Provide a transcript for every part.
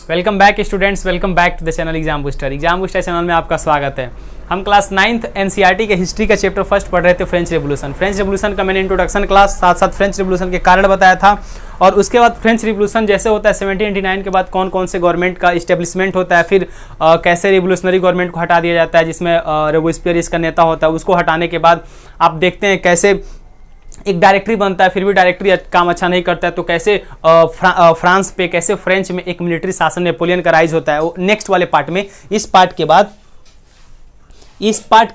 Welcome back students, welcome back to the channel exam booster. Exam booster channel में आपका स्वागत है। हम क्लास 9th एनसीईआरटी के हिस्ट्री का चैप्टर फर्स्ट पढ़ रहे थे, फ्रेंच रेवोल्यूशन। फ्रेंच रेवोल्यूशन का मैंने इंट्रोडक्शन क्लास साथ साथ फ्रेंच रेवोल्यूशन के कारण बताया था, और उसके बाद फ्रेंच रिवोल्यूशन जैसे होता है 1789 के बाद कौन कौन से गवर्नमेंट का इस्टेब्लिशमेंट होता है, फिर कैसे रिवोल्यूशनरी गवर्नमेंट को हटा दिया जाता है जिसमें रोबेस्पियर इसका नेता होता है, उसको हटाने के बाद आप देखते हैं कैसे एक डायरेक्टरी बनता है, फिर भी डायरेक्टरी काम अच्छा नहीं करता है, तो कैसे फ्रांस पे, कैसे फ्रेंच में एक मिलिट्री शासन नेपोलियन का राइज होता है। वो नेक्स्ट वाले पार्ट में, इस पार्ट के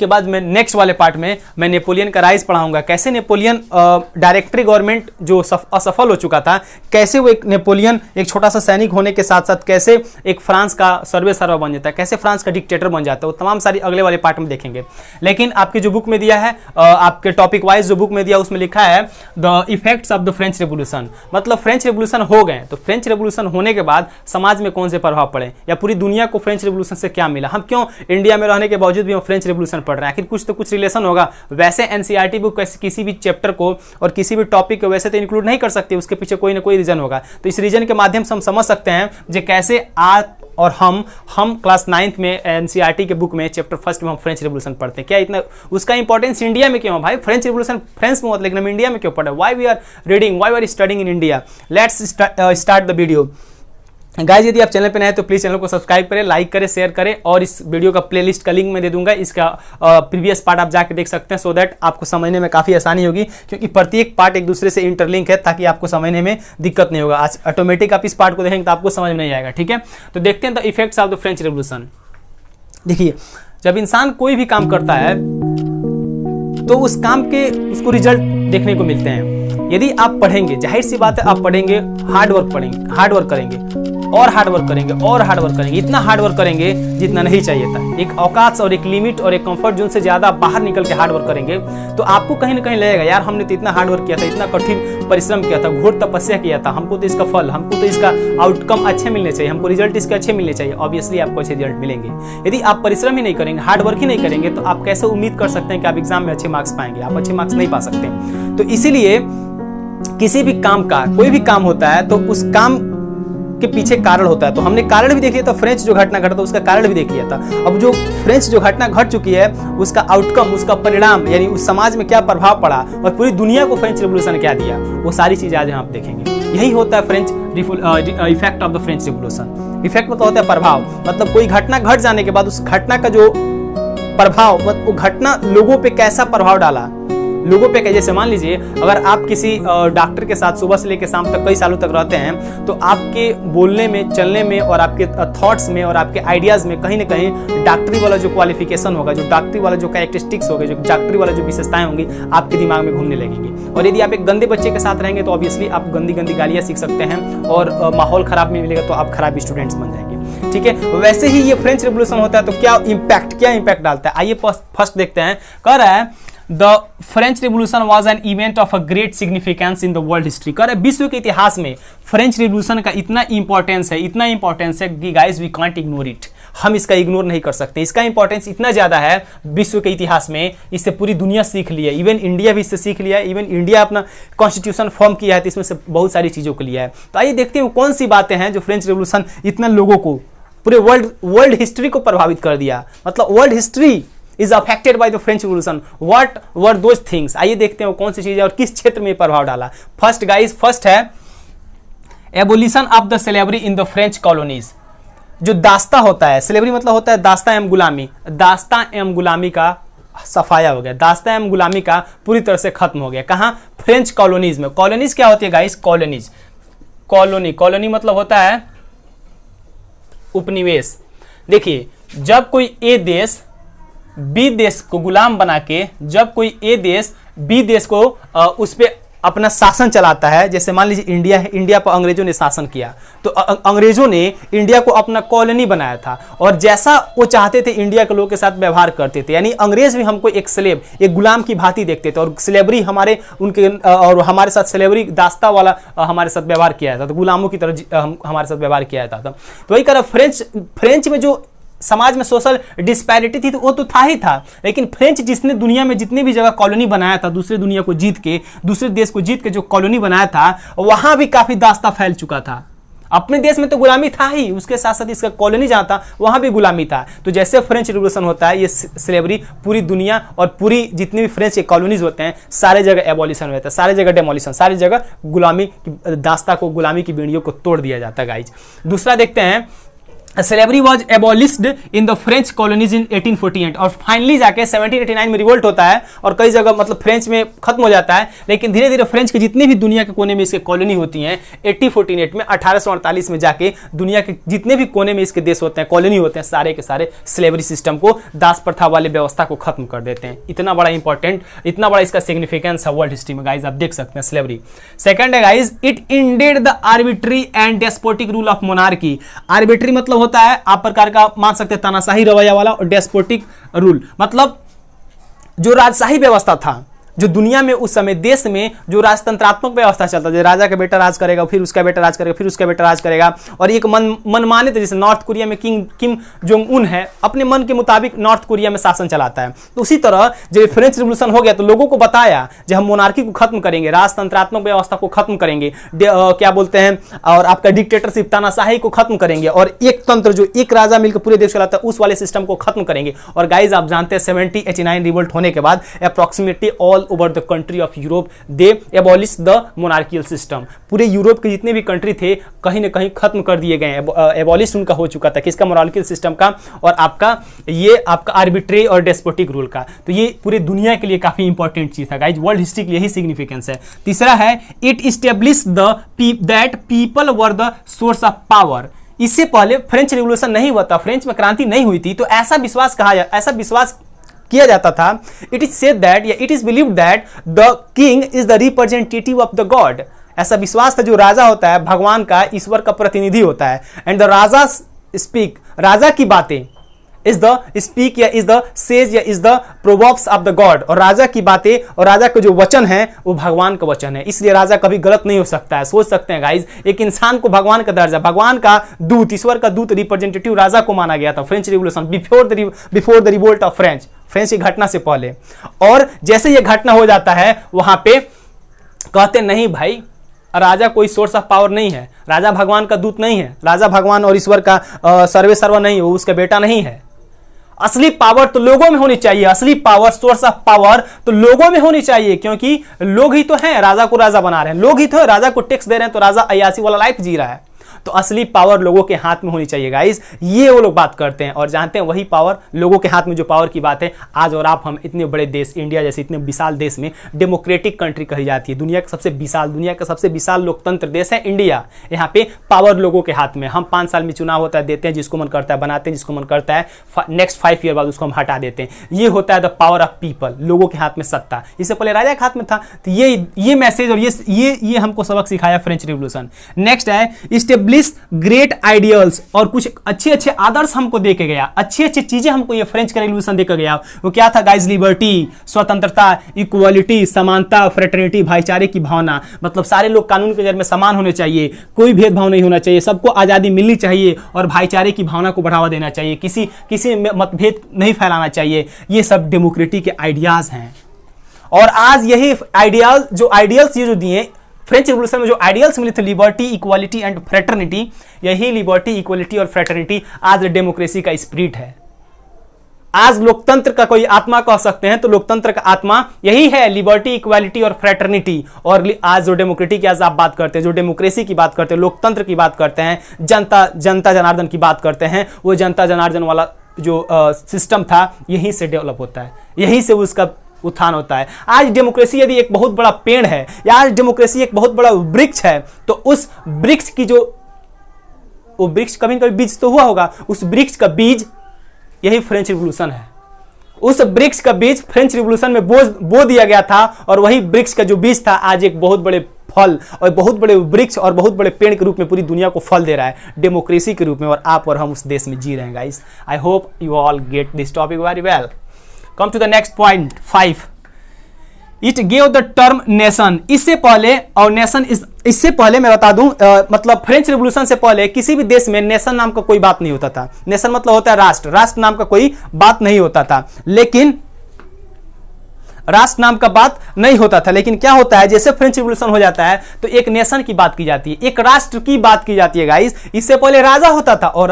बाद मैं नेक्स्ट वाले पार्ट में मैं नेपोलियन का राइज पढ़ाऊंगा। कैसे नेपोलियन डायरेक्टरी गवर्नमेंट जो असफल हो चुका था, कैसे वो एक नेपोलियन एक छोटा सा सैनिक होने के साथ साथ कैसे एक फ्रांस का सर्वा बन जाता है, कैसे फ्रांस का डिक्टेटर बन जाता है, वो तमाम सारी अगले वाले पार्ट में देखेंगे। लेकिन आपकी जो बुक में दिया है, आपके टॉपिक वाइज जो बुक में दिया उसमें लिखा है the effects of the French revolution. मतलब फ्रेंच रेवोल्यूशन हो गए तो फ्रेंच रेवोल्यूशन होने के बाद समाज में कौन से प्रभाव पड़े, या पूरी दुनिया को फ्रेंच रेवोल्यूशन से क्या मिला, हम क्यों इंडिया में रहने के बावजूद भी हम फ्रेंच रेवोल्यूशन पढ़ रहे हैं, आखिर कुछ तो कुछ रिलेशन होगा। वैसे एनसीईआरटी बुक किसी भी चैप्टर को और किसी भी टॉपिक को वैसे तो इंक्लूड नहीं कर सकती, उसके पीछे कोई ना कोई रीजन होगा। तो इस रीजन के माध्यम से हम समझ सकते हैं जो कैसे आप और हम क्लास 9th में एनसीईआरटी के बुक में चैप्टर फर्स्ट में हम फ्रेंच रेवोल्यूशन पढ़ते हैं। क्या इतना उसका इंपॉर्टेंस इंडिया में क्यों है भाई? फ्रेंच रेवोल्यूशन फ्रांस में होता, लेकिन हम इंडिया में क्यों पढ़े? Why we are reading, why we are studying in India? Let's start the video. Guys, यदि आप चैनल पे नए हैं तो प्लीज चैनल को सब्सक्राइब करें, लाइक करें, शेयर करें, और इस वीडियो का प्लेलिस्ट का लिंक मैं दे दूंगा। इसका प्रीवियस पार्ट आप जाके देख सकते हैं, सो दैट आपको समझने में काफी आसानी होगी, क्योंकि प्रत्येक पार्ट एक दूसरे से इंटरलिंक है, ताकि आपको समझने में दिक्कत नहीं होगा। आज ऑटोमेटिक आप इस पार्ट को देखेंगे तो आपको समझ में नहीं आएगा। ठीक है, तो देखते हैं the effects of the French revolution. देखिए, जब इंसान कोई भी काम करता है तो उस काम के उसको रिजल्ट देखने को मिलते हैं। यदि आप पढ़ेंगे, जाहिर सी बात है आप पढ़ेंगे, हार्ड वर्क करेंगे और हार्ड वर्क करेंगे, इतना हार्ड वर्क करेंगे जितना नहीं चाहिए था। एक औकात और एक लिमिट और एक कंफर्ट जोन से ज्यादा बाहर निकल के हार्ड वर्क करेंगे तो आपको कहीं ना कहीं लगेगा, यार हमने तो इतना हार्ड वर्क किया था, इतना कठिन परिश्रम किया था, घोर तपस्या किया था, हमको तो इसका फल, हमको तो इसका आउटकम अच्छे मिलने चाहिए, हमको रिजल्ट इसके अच्छे मिलने चाहिए। ऑब्वियसली आपको अच्छे रिजल्ट मिलेंगे। यदि आप परिश्रम ही नहीं करेंगे, हार्ड वर्क ही नहीं करेंगे, तो आप कैसे उम्मीद कर सकते हैं कि आप एग्जाम में अच्छे मार्क्स पाएंगे? आप अच्छे मार्क्स नहीं पा सकते। तो इसीलिए किसी भी काम का, कोई भी काम होता है तो उस काम के पीछे कारण होता है। तो हमने कारण भी देख लिया था, फ्रेंच जो घटना घटा था उसका कारण भी देख लिया था। अब जो फ्रेंच जो घटना घट चुकी है उसका आउटकम, उसका परिणाम, यानी उस समाज में क्या प्रभाव पड़ा और पूरी दुनिया को फ्रेंच रेवोल्यूशन क्या दिया, वो सारी चीजें आज हम देखेंगे। यही होता है French effect of the French revolution. Effect मतलब होता है प्रभाव, मतलब कोई घटना घट जाने के बाद उस घटना का जो प्रभाव, मतलब वो घटना लोगों पे कैसा प्रभाव डाला, लोगों पे। जैसे मान लीजिए, अगर आप किसी डॉक्टर के साथ सुबह से लेकर शाम तक कई सालों तक रहते हैं, तो आपके बोलने में, चलने में और आपके थॉट्स में और आपके आइडियाज में कहीं ना कहीं डॉक्टरी वाला जो क्वालिफिकेशन होगा, जो डॉक्टरी वाला जो कैरेक्टरिस्टिक्स होगा, जो डॉक्टरी वाला जो विशेषताएं होंगी, आपके दिमाग में घूमने लगेंगी। और यदि आप एक गंदे बच्चे के साथ रहेंगे तो ऑब्वियसली आप गंदी गंदी गालियां सीख सकते हैं, और माहौल खराब में मिलेगा तो आप खराब स्टूडेंट्स बन जाएंगे। ठीक है, वैसे ही ये फ्रेंच रेवोल्यूशन होता है तो क्या इम्पैक्ट डालता है, आइए फर्स्ट देखते हैं। कह रहा है The French Revolution was an event of a great significance in the world history। कह रहे विश्व के इतिहास में फ्रेंच रिवोल्यूशन का इतना इंपॉर्टेंस है कि guys we can't ignore it. हम इसका इग्नोर नहीं कर सकते। इसका इंपॉर्टेंस इतना ज्यादा है विश्व के इतिहास में, इससे पूरी दुनिया सीख लिया, इवन इंडिया भी इससे सीख लिया। इवन इंडिया अपना कॉन्स्टिट्यूशन फॉर्म किया है तो इसमें से बहुत सारी चीजों को लिया है। तो आइए देखते हैं कौन सी बातें हैं जो फ्रेंच रिवोल्यूशन इतना लोगों को, पूरे वर्ल्ड हिस्ट्री को प्रभावित कर दिया। मतलब world history is affected by the French Revolution. What were those things? आइए देखते हैं वो कौन सी चीजें और किस क्षेत्र में प्रभाव डाला। फर्स्ट है abolition of the slavery in the French colonies. जो दास्ता होता है, स्लेवरी मतलब होता है दास्ता एवं गुलामी, दास्ता एवं गुलामी का सफाया हो गया, दास्ता एवं गुलामी का पूरी तरह से खत्म हो गया। कहाँ? फ्रेंच कॉलोनीज में। कॉलोनीज क्या होती है गाइस? कॉलोनी मतलब होता है उपनिवेश। देखिए, जब कोई ए देश बी देश को गुलाम बना के, जब कोई ए देश बी देश को उस पे अपना शासन चलाता है, जैसे मान लीजिए इंडिया है, इंडिया पर अंग्रेजों ने शासन किया तो अंग्रेजों ने इंडिया को अपना कॉलोनी बनाया था, और जैसा वो चाहते थे इंडिया के लोगों के साथ व्यवहार करते थे। यानी अंग्रेज भी हमको एक स्लेव, एक गुलाम की भांति देखते थे, और स्लेवरी और हमारे साथ स्लेवरी दास्ता वाला हमारे साथ व्यवहार किया जाता था, गुलामों की तरह हमारे साथ व्यवहार किया जाता था। तो वही कह फ्रेंच में जो समाज में सोशल डिस्पैरिटी थी तो वो तो था ही था, लेकिन फ्रेंच जिसने दुनिया में जितने भी जगह कॉलोनी बनाया था, दूसरे दुनिया को जीत के, दूसरे देश को जीत के जो कॉलोनी बनाया था, वहां भी काफी दास्ता फैल चुका था। अपने देश में तो गुलामी था ही, उसके साथ साथ इसका कॉलोनी जहां था वहां भी गुलामी था। तो जैसे फ्रेंच रिवॉल्यूशन होता है, ये स्लेवरी पूरी दुनिया और पूरी जितनी भी फ्रेंच के कॉलोनीज होते हैं सारे जगह एबॉलिशन होता है, सारी जगह डेमोलिशन, सारी जगह गुलामी की दास्ता को, गुलामी की बेड़ियों को तोड़ दिया जाता है गाइज। दूसरा देखते हैं, slavery was abolished in the French colonies इन 1848 और फाइनली जाके 1789 में रिवोल्ट होता है और कई जगह मतलब फ्रेंच में खत्म हो जाता है। लेकिन धीरे धीरे फ्रेंच के जितने भी दुनिया के कोने में इसके कॉलोनी होती हैं 1848 में 1848 में जाके दुनिया के जितने भी कोने में इसके देश होते हैं, कॉलोनी होते हैं, सारे के सारे स्लेवरी सिस्टम को, दास प्रथा वाले व्यवस्था को खत्म कर देते हैं। इतना बड़ा इंपॉर्टेंट, इतना बड़ा इसका सिग्निफिकेंस है वर्ल्ड हिस्ट्री में गाइज, आप देख सकते हैं स्लेवरी। सेकंड है guys, it ended the arbitrary and despotic rule of monarchy. Arbitrary मतलब होता है आप प्रकार का मान सकते हैं तानाशाही रवैया वाला, और डेस्पोटिक रूल मतलब जो राजशाही व्यवस्था था जो दुनिया में उस समय देश में जो राजतंत्रात्मक व्यवस्था चलता है, राजा का बेटा राज करेगा, फिर उसका बेटा राज करेगा, फिर उसका बेटा राज करेगा, और एक मनमाने जैसे नॉर्थ कोरिया में किम जोंग उन है, अपने मन के मुताबिक नॉर्थ कोरिया में शासन चलाता है। तो उसी तरह जब फ्रेंच रिवॉल्यूशन हो गया तो लोगों को बताया जब हम मोनार्की को खत्म करेंगे, राजतंत्रात्मक व्यवस्था को खत्म करेंगे, क्या बोलते हैं, और आपका डिक्टेटरशिप तानाशाही को खत्म करेंगे, और एक तंत्र जो एक राजा मिलकर पूरे देश चलाता है उस वाले सिस्टम को खत्म करेंगे। और गाइज आप जानते हैं 1789 रिवोल्ट होने के बाद approximately all over the country of Europe they abolish the monarchial system. पूरे यूरोप के जितने भी कंट्री थे कहीं ना कहीं खत्म कर दिए गए, एबॉलिश उनका हो चुका था, किसका, मोनार्कियल सिस्टम का, और आपका ये आपका आर्बिट्री और डेस्पोटिक रूल का। तो ये पूरे दुनिया के लिए काफी इंपॉर्टेंट चीज था गाइज, वर्ल्ड हिस्ट्री के लिए यही सिग्निफिकेंस है। तीसरा है, it establish that people were the source of power. इससे पहले फ्रेंच रिवॉल्यूशन नहीं हुआ था, फ्रेंच में क्रांति नहीं हुई थी, तो ऐसा विश्वास किया जाता था, इट इज सेड दैट या it is believed that the king is the representative of the God. ऐसा विश्वास था जो राजा होता है भगवान का, ईश्वर का प्रतिनिधि होता है। एंड द राजा स्पीक, राजा की बातें, इज द स्पीक या इज द सेज या is the proverbs of the God, और राजा की बातें और राजा के जो वचन है वो भगवान का वचन है, इसलिए राजा कभी गलत नहीं हो सकता है। सोच सकते हैं गाइज, एक इंसान को भगवान का दर्जा, भगवान का दूत, ईश्वर का दूत, रिप्रेजेंटेटिव राजा को माना गया था French revolution before the revolt of French की घटना से पहले। और जैसे ये घटना हो जाता है वहां पे कहते नहीं भाई राजा कोई सोर्स ऑफ पावर नहीं है, राजा भगवान का दूत नहीं है, राजा भगवान और ईश्वर का सर्वे सर्वा नहीं, वो उसका बेटा नहीं है। असली पावर तो लोगों में होनी चाहिए, असली पावर, सोर्स ऑफ पावर तो लोगों में होनी चाहिए, क्योंकि लोग ही तो हैं राजा को राजा बना रहे हैं, लोग ही तो राजा को टैक्स दे रहे हैं, तो राजा अयासी वाला लाइफ जी रहा है। तो असली पावर लोगों के हाथ में होनी चाहिए गाइस, ये वो लोग बात करते हैं और जानते हैं वही पावर लोगों के हाथ में, जो पावर की बात है आज और आप हम इतने बड़े देश इंडिया जैसे इतने विशाल देश में, डेमोक्रेटिक कंट्री कही जाती है, दुनिया का सबसे विशाल लोकतंत्र देश है इंडिया। यहाँ पे पावर लोगों के हाथ में, हम 5 साल में चुनाव होता है, देते हैं जिसको मन करता है, बनाते हैं जिसको मन करता है, नेक्स्ट 5 ईयर बाद उसको हम हटा देते हैं। ये होता है द पावर ऑफ पीपल, लोगों के हाथ में सत्ता। इससे पहले राजा के हाथ में था। तो ये मैसेज और ये हमको सबक सिखाया फ्रेंच रिवॉल्यूशन। नेक्स्ट है इस्टेब्लिश ग्रेट आइडियल्स, और कुछ अच्छे अच्छे आदर्श हमको देके गया, अच्छी अच्छी चीजें हमको ये फ्रेंच का रिवॉल्यूशन देकर गया। वो क्या था गाइस? लिबर्टी, स्वतंत्रता, इक्वालिटी, समानता, फ्रेटर्निटी, भाईचारे की भावना, मतलब सारे लोग कानून के नजर में समान होने चाहिए, कोई भेदभाव नहीं होना चाहिए, सबको आजादी मिलनी चाहिए और भाईचारे की भावना को बढ़ावा देना चाहिए, किसी में मतभेद नहीं फैलाना चाहिए। ये सब डेमोक्रेसी के आइडियाज हैं। और आज यही आइडियल्स ये जो दिए फ्रेंच रिवॉल्यूशन में, जो आइडियल्स मिले थे, लिबर्टी, इक्वालिटी एंड फ्रेटर्निटी, यही लिबर्टी, इक्वालिटी और फ्रेटर्निटी आज डेमोक्रेसी का स्पिरिट है। आज लोकतंत्र का कोई आत्मा कह सकते हैं तो लोकतंत्र का आत्मा यही है, लिबर्टी, इक्वालिटी और फ्रेटर्निटी। और आज जो डेमोक्रेटिक की आज आप बात करते हैं, जो डेमोक्रेसी की बात करते हैं, लोकतंत्र की बात करते हैं, जनता जनार्दन की बात करते हैं, वो जनता जनार्दन वाला जो सिस्टम था यहीं से डेवलप होता है, यहीं से उसका उत्थान होता है। आज डेमोक्रेसी यदि एक बहुत बड़ा पेड़ है या आज डेमोक्रेसी एक बहुत बड़ा वृक्ष है, तो उस वृक्ष की वो वृक्ष कभी न कभी बीज तो हुआ होगा, उस वृक्ष का बीज यही फ्रेंच रिवॉल्यूशन है। उस वृक्ष का बीज फ्रेंच रिवॉल्यूशन में बो दिया गया था और वही वृक्ष का जो बीज था आज एक बहुत बड़े फल और बहुत बड़े वृक्ष और बहुत बड़े पेड़ के रूप में पूरी दुनिया को फल दे रहा है, डेमोक्रेसी के रूप में। और आप और हम उस देश में जी रहे हैं guys. I hope you all get this topic very well. Come to the next point 5. It gave the term nation. इससे पहले और नेशन इससे पहले मैं बता दूं, मतलब फ्रेंच रिवॉल्यूशन से पहले किसी भी देश में नेशन नाम का कोई बात नहीं होता था। नेशन मतलब होता है राष्ट्र, राष्ट्र नाम का कोई बात नहीं होता था। लेकिन राष्ट्र नाम का बात नहीं होता था। लेकिन क्या होता है, जैसे फ्रेंच रिवॉल्यूशन हो जाता है तो एक नेशन की बात की जाती है, एक राष्ट्र की बात की जाती है गाइस। इससे पहले राजा होता था और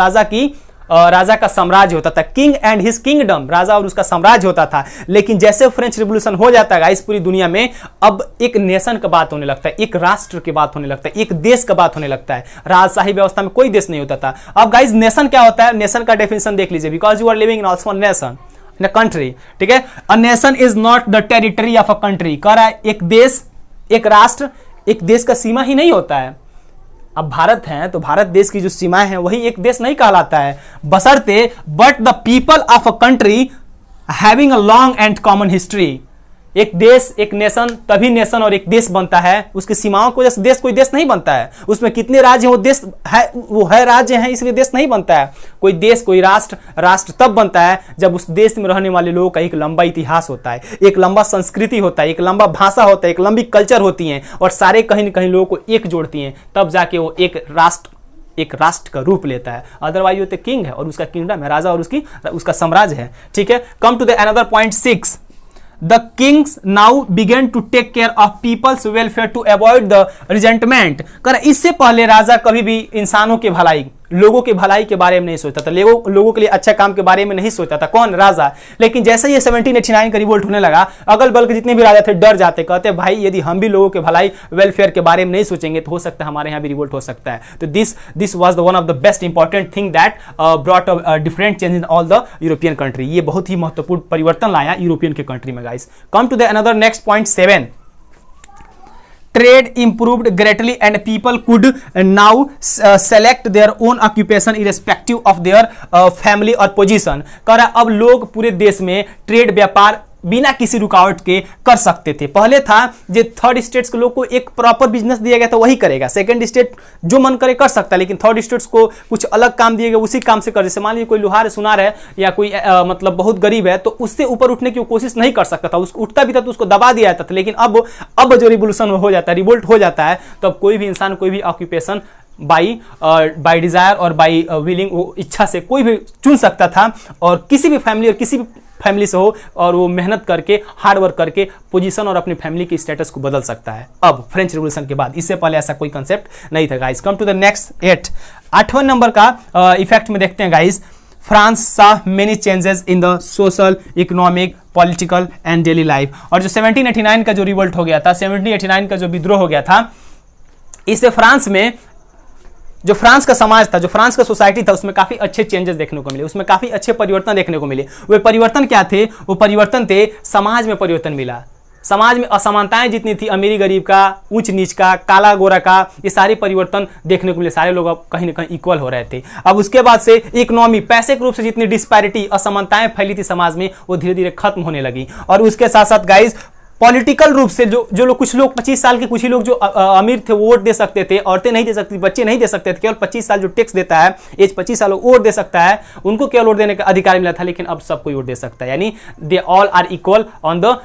राजा का साम्राज्य होता था, किंग एंड हिज किंगडम, राजा और उसका साम्राज्य होता था। लेकिन जैसे फ्रेंच रिवॉल्यूशन हो जाता है गाइस पूरी दुनिया में, अब एक नेशन का बात होने लगता है, एक राष्ट्र की बात होने लगता है, एक देश का बात होने लगता है। राजशाही व्यवस्था में कोई देश नहीं होता था। अब गाइस नेशन क्या होता है, नेशन का डेफिनेशन देख लीजिए, because you are living in also nation in a country, ठीक है। A nation is not the territory of a country, कह रहा है एक देश, एक राष्ट्र, एक देश का सीमा ही नहीं होता है। अब भारत है तो भारत देश की जो सीमाएं हैं वही एक देश नहीं कहलाता है, बशर्ते but the people of a country having a long and common history. एक देश, एक नेशन तभी नेशन और एक देश बनता है, उसकी सीमाओं की वजह से देश कोई देश नहीं बनता है। उसमें कितने राज्य हैं वो देश है, वो है राज्य हैं, इसलिए देश नहीं बनता है। कोई देश, कोई राष्ट्र तब बनता है जब उस देश में रहने वाले लोगों का एक लंबा इतिहास होता है, एक लंबा संस्कृति होता है, एक लंबा भाषा होता है, एक लंबी कल्चर होती है और सारे कहीं न कहीं लोगों को एक जोड़ती हैं, तब जाके वो एक राष्ट्र का रूप लेता है। अदरवाइज वो तो किंग है और उसका किंगडम है, राजा और उसका साम्राज्य है, ठीक है। Come to the another point 6, The kings now began to take care of people's welfare to avoid the resentment। कर इससे पहले राजा कभी भी इंसानों के भलाई, लोगों के भलाई के बारे में नहीं सोचता था, लोगों के लिए अच्छा काम के बारे में नहीं सोचता था। कौन? राजा। लेकिन जैसे ये 1789 का रिवोल्ट होने लगा, अगल बगल के जितने भी राजा थे डर जाते, कहते भाई यदि हम भी लोगों के भलाई, वेलफेयर के बारे में नहीं सोचेंगे तो हो सकता है हमारे यहाँ भी रिवोल्ट हो सकता है। तो this was the one of the best important thing that brought a different change in all the European country. ये बहुत ही महत्वपूर्ण परिवर्तन लाया यूरोपियन के कंट्री में guys. Come to the another next point 7, trade improved greatly and people could now select their own occupation irrespective of their family or position। कह रहा अब लोग पूरे देश में ट्रेड, व्यापार बिना किसी रुकावट के कर सकते थे। पहले था जो थर्ड स्टेट्स के लोग को एक प्रॉपर बिजनेस दिया गया था वही करेगा, सेकंड स्टेट जो मन करे कर सकता है, लेकिन थर्ड स्टेट्स को कुछ अलग काम दिया गया, उसी काम से कर। जैसे मान लीजिए कोई लोहार सुनार है या कोई मतलब बहुत गरीब है तो उससे ऊपर उठने की कोशिश नहीं कर सकता था, उसको उठता भी था तो उसको दबा दिया जाता था। लेकिन अब जो रिवोल्यूशन हो जाता है, रिवोल्ट हो जाता है, तो अब कोई भी इंसान कोई भी ऑक्यूपेशन बाई डिजायर और बाई विलिंग, वो इच्छा से कोई भी चुन सकता था और किसी भी फैमिली से हो, और वो मेहनत करके, हार्ड वर्क करके पोजीशन और अपनी फैमिली की स्टेटस को बदल सकता है अब फ्रेंच रिवॉल्यूशन के बाद। इससे पहले ऐसा कोई कंसेप्ट नहीं था guys. Come to the next 8, 8वां नंबर का इफेक्ट में देखते हैं guys. France saw many changes in the social, economic, political and daily life. और जो 1789 का जो रिवोल्ट हो गया था, 1789 का जो विद्रोह हो गया था, इससे फ्रांस में जो फ्रांस का समाज था, जो फ्रांस का सोसाइटी था, उसमें काफी अच्छे चेंजेस देखने को मिले, उसमें काफी अच्छे परिवर्तन देखने को मिले। वे परिवर्तन क्या थे? वो परिवर्तन थे समाज में परिवर्तन मिला। समाज में असमानताएं जितनी थी, अमीरी गरीब का, ऊंच नीच का, काला गोरा का, ये सारे परिवर्तन देखने को मिले। सारे लोग अब कहीं ना कहीं इक्वल हो रहे थे। अब उसके बाद से इकोनॉमी, पैसे के रूप से जितनी डिस्पैरिटी, असमानताएं फैली थी समाज में, वो धीरे धीरे खत्म होने लगी। और उसके साथ साथ गाइज पॉलिटिकल रूप से जो लोग, कुछ लोग 25 साल के, कुछ ही लोग जो अमीर थे वो वोट दे सकते थे, औरतें नहीं दे सकती, बच्चे नहीं दे सकते थे। केवल 25 साल जो टैक्स देता है, एज 25 साल वोट दे सकता है, उनको केवल वोट देने का अधिकार मिला था। लेकिन अब सबको वोट दे सकता है, यानी they all are equal on the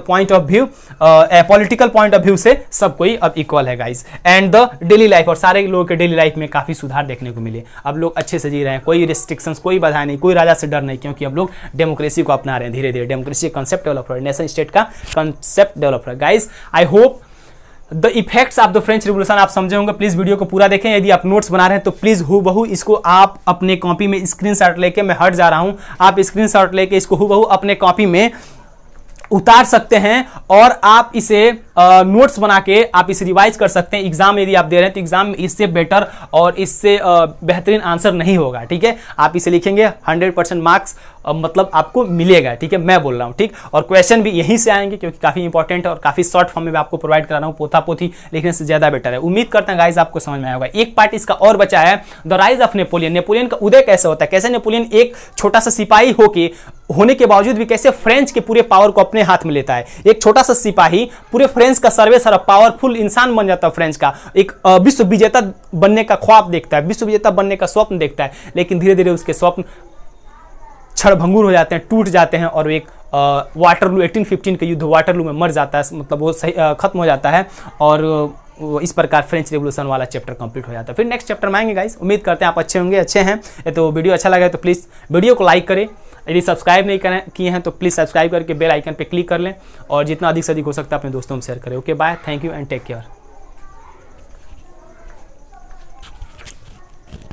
point of view, political point of view से सब कोई अब इक्वल है guys. And the daily life, और सारे लोगों के डेली लाइफ में काफी सुधार देखने को मिले। अब लोग अच्छे से जी रहे हैं, कोई रिस्ट्रिक्शंस, कोई बाधा नहीं, कोई राजा से डर नहीं, क्योंकि अब लोग डेमोक्रेसी को अपना रहे हैं। धीरे धीरे डेमोक्रेसी कंसेप्ट डेवलप हो रहा है, नेशन स्टेट का कंसेप्ट डेवलप रहा है। Guys I hope the effects of the French revolution आप समझे होंगे। प्लीज वीडियो को पूरा देखें। यदि आप नोट्स बना रहे हैं तो प्लीज हूबहू इसको आप अपने कॉपी में स्क्रीनशॉट लेके, मैं हट जा रहा हूं, आप स्क्रीनशॉट लेके इसको हूबहू अपने कॉपी में उतार सकते हैं और आप इसे नोट्स बना के आप इसे रिवाइज कर सकते हैं। एग्जाम यदि आप दे रहे हैं तो एग्जाम में इससे बेटर और इससे बेहतरीन आंसर नहीं होगा, ठीक है। आप इसे लिखेंगे 100% मार्क्स मतलब आपको मिलेगा, ठीक है, मैं बोल रहा हूँ, ठीक। और क्वेश्चन भी यहीं से आएंगे क्योंकि काफी इंपॉर्टेंट और काफी शॉर्ट फॉर्म में आपको प्रोवाइड करा रहा हूँ। पोथा पोथी लिखने से ज्यादा बेटर है। उम्मीद करते हैं गाइस आपको समझ में आया होगा। एक पार्ट इसका और बचा है, the rise of Napoleon. Napoleon का उदय कैसे होता है, कैसे नेपोलियन एक छोटा सा सिपाही होने के बावजूद भी कैसे फ्रेंच के पूरे पावर को अपने हाथ में लेता है। एक छोटा सा सिपाही पूरे फ्रेंच का सर्वे सारा पावरफुल इंसान बन जाता है। फ्रेंच का एक विश्व विजेता बनने का ख्वाब देखता है, विश्व विजेता बनने का स्वप्न देखता है, लेकिन धीरे धीरे उसके स्वप्न क्षणभंगुर हो जाते हैं, टूट जाते हैं और एक वाटरलू 1815 के युद्ध वाटरलू में मर जाता है, मतलब वो खत्म हो जाता है। और इस प्रकार फ्रेंच रेवोल्यूशन वाला चैप्टर कंप्लीट हो जाता है। फिर नेक्स्ट चैप्टर में आएंगे गाइस। उम्मीद करते हैं आप अच्छे होंगे, अच्छे हैं। तो वीडियो अच्छा लगा तो प्लीज़ वीडियो को लाइक करें, यदि सब्सक्राइब नहीं किए हैं तो प्लीज़ सब्सक्राइब करके बेल आइकन पर क्लिक कर लें और जितना अधिक से अधिक हो सकता है अपने दोस्तों में शेयर करें। Okay bye, thank you and take care.